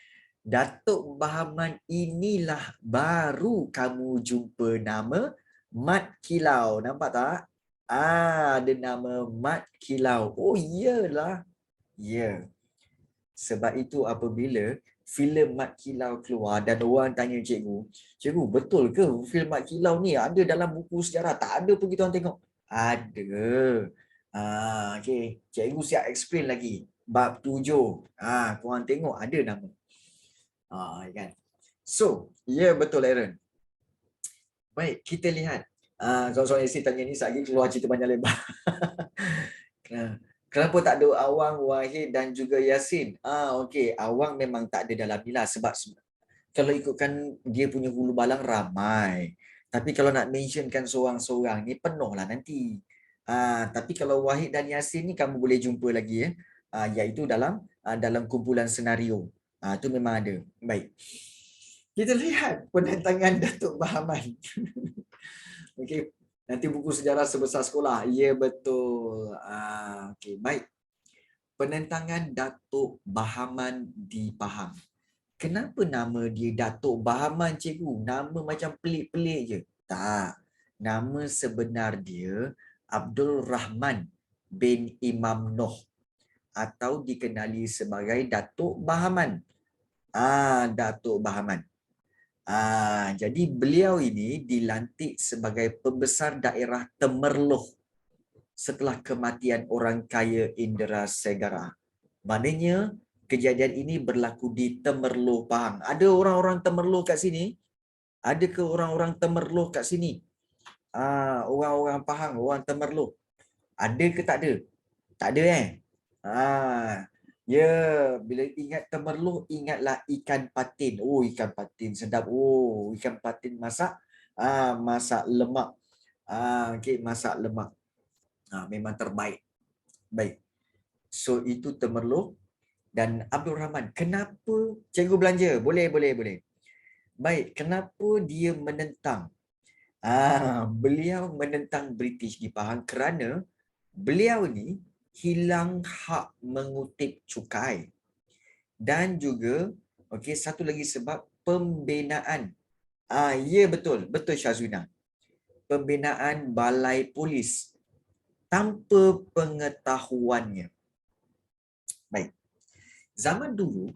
Speaker 1: Datuk Bahaman inilah baru kamu jumpa nama Mat Kilau. Nampak tak? Ada nama Mat Kilau. Oh, iyalah. Ya. Sebab itu apabila filem Mat Kilau keluar dan orang tanya cikgu, betul ke filem Mat Kilau ni ada dalam buku sejarah? Tak ada pun kita orang tengok. Ada. Okey, cikgu siap explain lagi. Bab 7. Korang tengok ada nama. Kan. So, ya betul Aaron. Baik, kita lihat. Kawan-kawan AC tanya ni lagi keluar cerita panjang lebar. Kenapa tak ada Awang, Wahid dan juga Yasin? Okey, Awang memang tak ada dalam ni lah sebab kalau ikutkan dia punya hulu balang ramai. Tapi kalau nak mentionkan seorang-seorang ni penuh lah nanti. Tapi kalau Wahid dan Yasin ni kamu boleh jumpa lagi iaitu dalam kumpulan senario. Itu memang ada. Baik. Kita lihat penentangan Datuk Bahaman. Okey, nanti buku sejarah sebesar sekolah. Ya, betul. Okey, baik. Penentangan Datuk Bahaman di Pahang. Kenapa nama dia Datuk Bahaman, cikgu? Nama macam pelik-pelik je. Tak. Nama sebenar dia Abdul Rahman bin Imam Noh atau dikenali sebagai Datuk Bahaman. Datuk Bahaman. Jadi beliau ini dilantik sebagai pembesar daerah Temerloh setelah kematian orang kaya Indra Segara. Maknanya kejadian ini berlaku di Temerloh, Pahang. Ada orang-orang Temerloh kat sini? Ada ke orang-orang Temerloh kat sini? Orang-orang Pahang, orang Temerloh. Ada ke tak ada? Tak ada Ya, bila ingat Temerloh, ingatlah ikan patin. Oh, ikan patin sedap. Oh, ikan patin masak masak lemak. Okey, masak lemak. Memang terbaik. Baik. So, itu Temerloh dan Abdul Rahman. Kenapa cikgu belanja? Boleh. Baik, kenapa dia menentang? Beliau menentang British di Pahang kerana beliau ni hilang hak mengutip cukai. Dan juga, satu lagi sebab pembinaan. Ya betul Syazwina. Pembinaan balai polis tanpa pengetahuannya. Baik. Zaman dulu,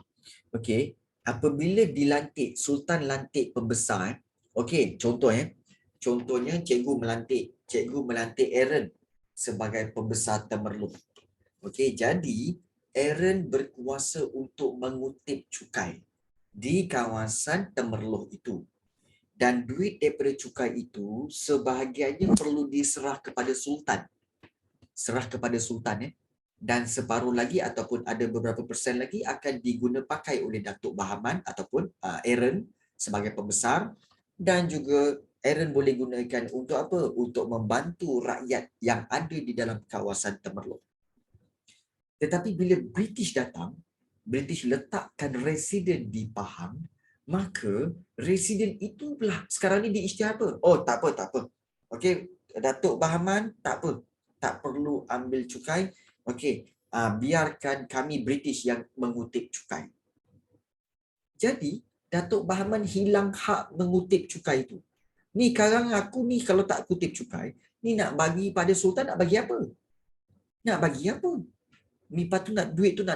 Speaker 1: apabila dilantik, Sultan lantik pembesar, Okey, contohnya cikgu melantik Aaron sebagai pembesar Temerloh. Okey, jadi Aaron berkuasa untuk mengutip cukai di kawasan Temerloh itu. Dan duit daripada cukai itu sebahagiannya perlu diserah kepada Sultan. Serah kepada Sultan dan separuh lagi ataupun ada beberapa persen lagi akan diguna pakai oleh Datuk Bahaman ataupun Aaron sebagai pembesar, dan juga Aaron boleh gunakan untuk apa? Untuk membantu rakyat yang ada di dalam kawasan Temerloh. Tetapi bila British datang, British letakkan residen di Pahang, maka residen itu pula sekarang ni diisytihar apa? Oh, tak apa. Okey, Datuk Bahaman tak apa. Tak perlu ambil cukai. Okey, biarkan kami British yang mengutip cukai. Jadi, Datuk Bahaman hilang hak mengutip cukai itu. Ni sekarang aku ni kalau tak kutip cukai, ni nak bagi pada Sultan nak bagi apa? Nak bagi apa? Ni patut nak duit tu nak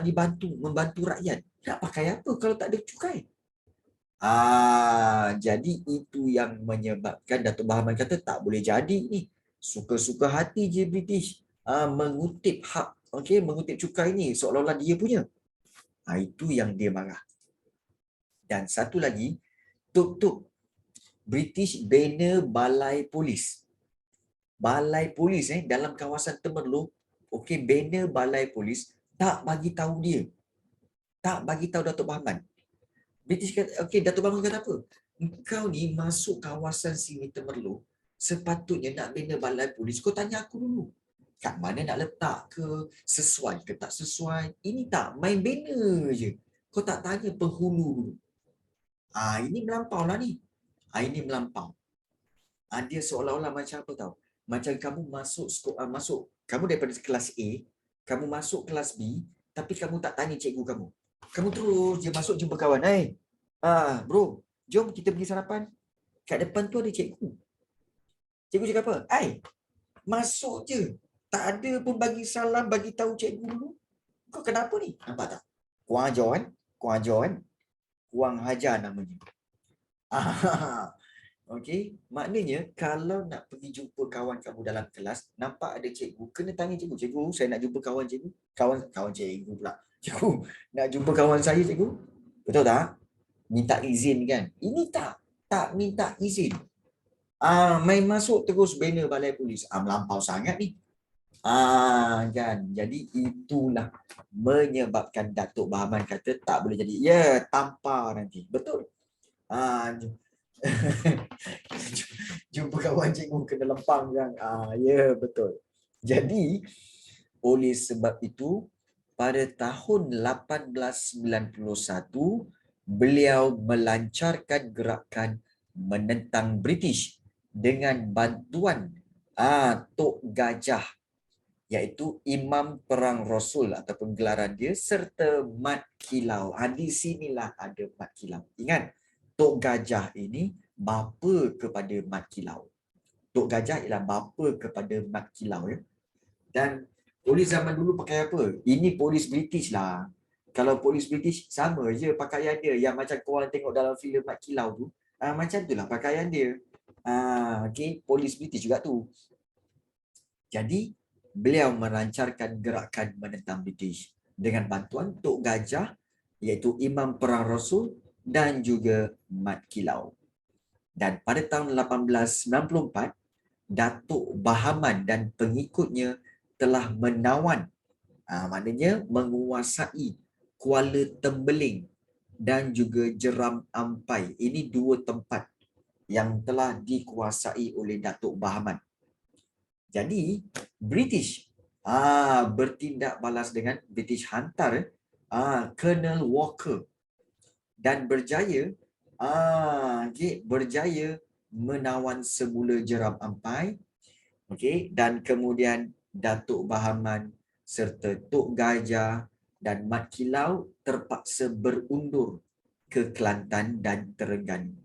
Speaker 1: membantu rakyat. Nak pakai apa kalau tak ada cukai? Jadi itu yang menyebabkan Datuk Bahaman kata tak boleh jadi ni. Suka-suka hati je British mengutip hak, mengutip cukai ni seolah-olah dia punya. Itu yang dia marah. Dan satu lagi, tuk-tuk British bina balai polis. Balai polis dalam kawasan Temerloh, bina balai polis, tak bagi tahu dia. Tak bagi tahu Datuk Bahaman. British kata, Datuk Bahaman kata apa? Engkau ni masuk kawasan sini Temerloh, sepatutnya nak bina balai polis, kau tanya aku dulu. Kat mana nak letak ke, sesuai ke tak sesuai. Ini tak, main bina je. Kau tak tanya penghulu dulu. Ini melampau lah ni. Ini melampau. Dia seolah-olah macam apa tahu? Macam kamu masuk kamu daripada kelas A, kamu masuk kelas B, tapi kamu tak tanya cikgu kamu. Kamu terus je masuk jumpa kawan. Bro, jom kita pergi sarapan. Kat depan tu ada cikgu. Cikgu cakap apa? Masuk je. Tak ada pun bagi salam, bagi tahu cikgu dulu. Kau kenapa ni? Nampak tak? Kurang ajar kan? Kurang ajar namanya. Maknanya kalau nak pergi jumpa kawan kamu dalam kelas, nampak ada cikgu, kena tanya cikgu. Cikgu, saya nak jumpa kawan cikgu. Kawan cikgu pula. Cikgu, nak jumpa kawan saya cikgu. Betul tak? Minta izin kan? Ini tak minta izin. Main masuk terus bina balai polis. Melampau sangat ni. Kan. Jadi itulah menyebabkan Datuk Bahaman kata tak boleh jadi. Ya, tampar nanti. Betul. Jumpa kawan cikgu kena lempang kan. Ya, betul. Jadi oleh sebab itu pada tahun 1891 beliau melancarkan gerakan menentang British dengan bantuan Tok Gajah, iaitu Imam Perang Rasul ataupun gelaran dia, serta Mat Kilau. Di sinilah ada Mat Kilau. Ingat, Tok Gajah ini bapa kepada Mat Kilau. Tok Gajah ialah bapa kepada Mat Kilau. Dan polis zaman dulu pakai apa? Ini polis British lah. Kalau polis British sama je pakaian dia. Yang macam korang tengok dalam filem Mat Kilau tu. Macam tu lah pakaian dia. Polis British juga tu. Jadi, beliau melancarkan gerakan menentang British dengan bantuan Tok Gajah, iaitu Imam Perang Rasul dan juga Mat Kilau. Dan pada tahun 1894, Datuk Bahaman dan pengikutnya telah menawan, maknanya menguasai Kuala Tembeling dan juga Jeram Ampai. Ini dua tempat yang telah dikuasai oleh Datuk Bahaman. Jadi British bertindak balas dengan British hantar Colonel Walker dan berjaya menawan semula Jeram Ampai. Dan kemudian Datuk Bahaman serta Tok Gajah dan Mat Kilau terpaksa berundur ke Kelantan dan Terengganu.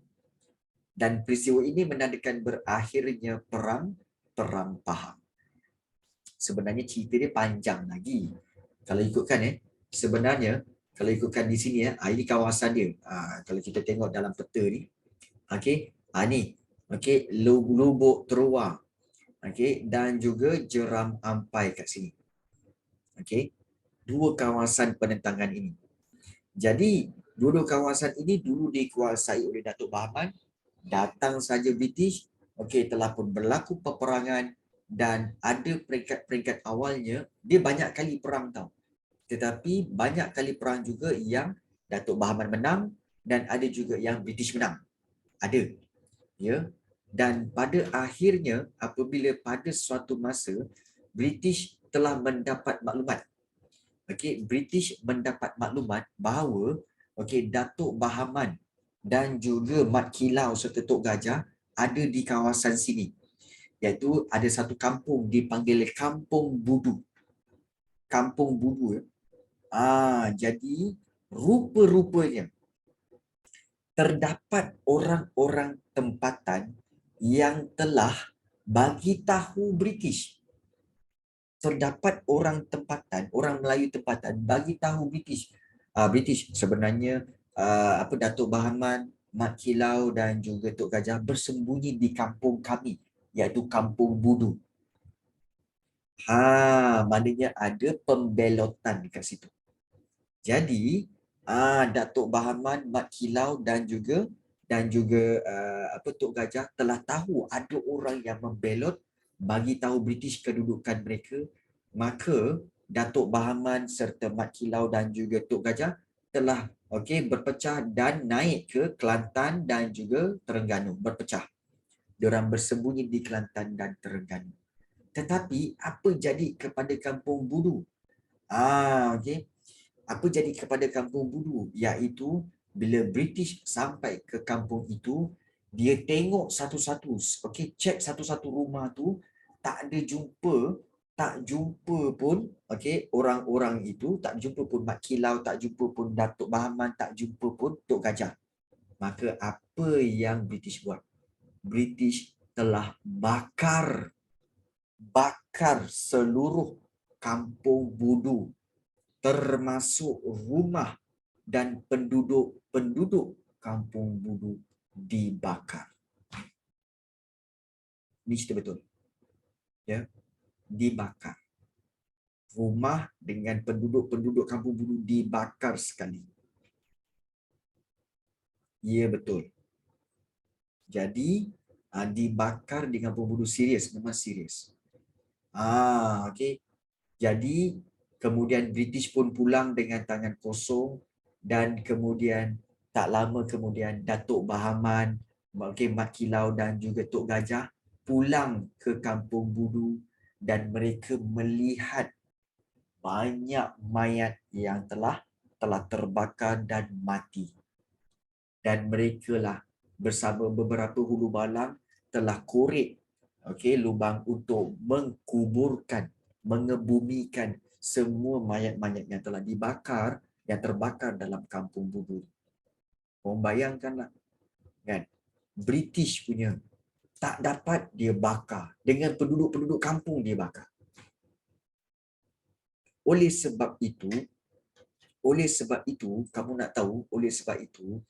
Speaker 1: Dan peristiwa ini menandakan berakhirnya Perang Pahang. Sebenarnya cerita dia panjang lagi. Kalau ikutkan sebenarnya kalau ikutkan di sini ini kawasan dia. Kalau kita tengok dalam peta ni, Ni, okey, lubuk terowar. Okey, dan juga jeram ampai kat sini. Okey. Dua kawasan penentangan ini. Jadi, dua-dua kawasan ini dulu dikuasai oleh Datuk Bahman. Datang saja British, okey, telah pun berlaku peperangan dan ada peringkat-peringkat awalnya, dia banyak kali perang tau. Tetapi banyak kali perang juga yang Datuk Bahman menang dan ada juga yang British menang. Ada. Ya. Dan pada akhirnya apabila pada suatu masa British telah mendapat maklumat. Okey, British mendapat maklumat bahawa okey, Datuk Bahaman dan juga Mat Kilau serta Tok Gajah ada di kawasan sini. Iaitu ada satu kampung dipanggil Kampung Budu. Kampung Budu. Jadi rupa-rupanya terdapat orang-orang tempatan yang telah bagi tahu British. Terdapat orang tempatan, orang Melayu tempatan bagi tahu British. British sebenarnya Datuk Bahaman, Mat Kilau dan juga Tok Gajah bersembunyi di kampung kami, iaitu Kampung Budu. Maknanya ada pembelotan kat situ. Jadi Datuk Bahaman, Mat Kilau dan juga Tok Gajah telah tahu ada orang yang membelot bagi tahu British kedudukan mereka, maka Datuk Bahaman serta Mat Kilau dan juga Tok Gajah telah berpecah dan naik ke Kelantan dan juga Terengganu, berpecah. Diorang bersembunyi di Kelantan dan Terengganu. Tetapi apa jadi kepada Kampung Budu? Apa jadi kepada Kampung Budu? Iaitu bila British sampai ke kampung itu, dia tengok satu-satu, cek satu-satu rumah tu, tak jumpa pun orang-orang itu, tak jumpa pun Mat Kilau, tak jumpa pun Datuk Bahaman, tak jumpa pun Tok Gajah. Maka apa yang British buat? British telah bakar seluruh Kampung Budu, termasuk rumah dan penduduk Kampung Budu dibakar. Ini cerita betul. Ya, dibakar. Rumah dengan penduduk Kampung Budu dibakar sekali. Ya, betul. Jadi dibakar di Kampung Budu, serius, memang serius. Jadi kemudian British pun pulang dengan tangan kosong dan kemudian tak lama kemudian Datuk Bahaman, Mat Kilau dan juga Tok Gajah pulang ke Kampung Budu dan mereka melihat banyak mayat yang telah terbakar dan mati. Dan mereka lah bersama beberapa hulu balang telah korek lubang untuk mengkuburkan, mengebumikan semua mayat-mayat yang telah dibakar, yang terbakar dalam Kampung Budu. Orang bayangkanlah, kan? British punya tak dapat dia bakar, dengan penduduk-penduduk kampung dia bakar. Oleh sebab itu, kamu nak tahu, oleh sebab itu,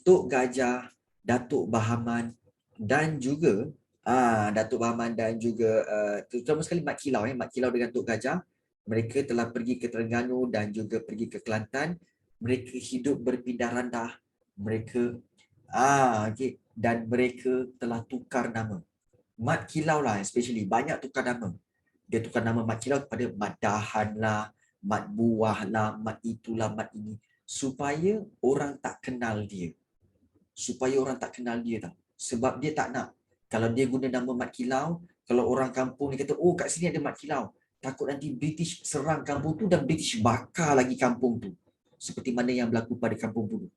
Speaker 1: Tok Gajah, Datuk Bahaman dan juga Datuk Bahaman dan juga terutama sekali Mat Kilau, Mat Kilau dengan Tok Gajah, mereka telah pergi ke Terengganu dan juga pergi ke Kelantan. Mereka hidup berpindah randah. Mereka dan mereka telah tukar nama. Mat Kilau lah especially banyak tukar nama. Dia tukar nama Mat Kilau kepada Mat Dahan lah, Mat Buah lah, Mat itulah, Mat ini, supaya orang tak kenal dia. Tau. Sebab dia tak nak. Kalau dia guna nama Mat Kilau, kalau orang kampung ni kata, oh kat sini ada Mat Kilau, takut nanti British serang kampung tu dan British bakar lagi kampung tu. Seperti mana yang berlaku pada Kampung Budu.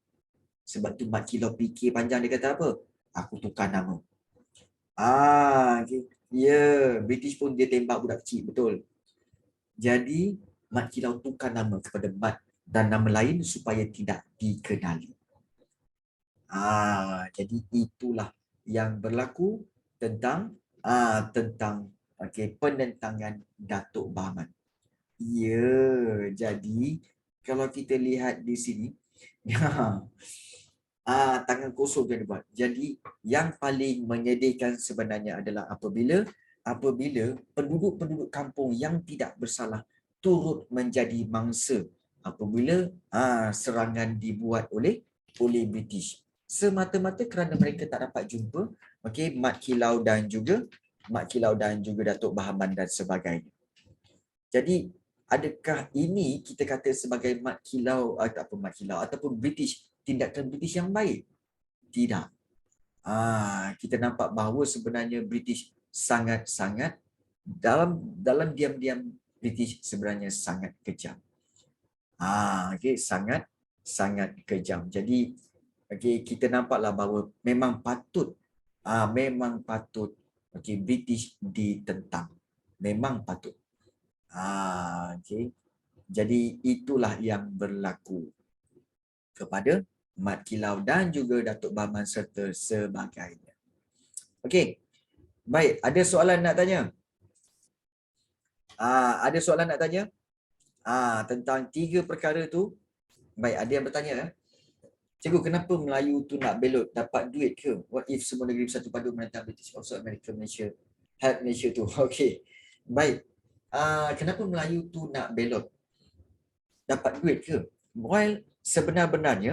Speaker 1: Sebab tu Mat Kilau fikir panjang, dia kata apa? Aku tukar nama. British pun dia tembak budak kecil, betul. Jadi Mat Kilau tukar nama kepada Mat dan nama lain supaya tidak dikenali. Jadi itulah yang berlaku tentang penentangan Datuk Bahaman. Ya, jadi kalau kita lihat di sini, tangan kosong dia buat. Jadi yang paling menyedihkan sebenarnya adalah apabila penduduk-penduduk kampung yang tidak bersalah turut menjadi mangsa apabila serangan dibuat oleh British. Semata-mata kerana mereka tak dapat jumpa Mat Kilau dan juga Datuk Bahaman dan sebagainya. Jadi adakah ini kita kata sebagai Mat Kilau ataupun British, tindakan British yang baik? Tidak. Kita nampak bahawa sebenarnya British sangat-sangat dalam diam-diam British sebenarnya sangat kejam. Sangat kejam. Jadi kita nampaklah bahawa memang patut British ditentang. Memang patut. Jadi itulah yang berlaku kepada Mat Kilau dan juga Datuk Bahaman serta sebagainya. Okey. Baik, ada soalan nak tanya? Ada soalan nak tanya? Tentang 3 perkara tu. Baik, ada yang bertanya. Cikgu, kenapa Melayu tu nak belot? Dapat duit ke? What if semua negeri bersatu padu menentang British, also America, Malaysia? Help Malaysia tu. Okey. Baik. Kenapa Melayu tu nak belot? Dapat duit ke? While sebenar-benarnya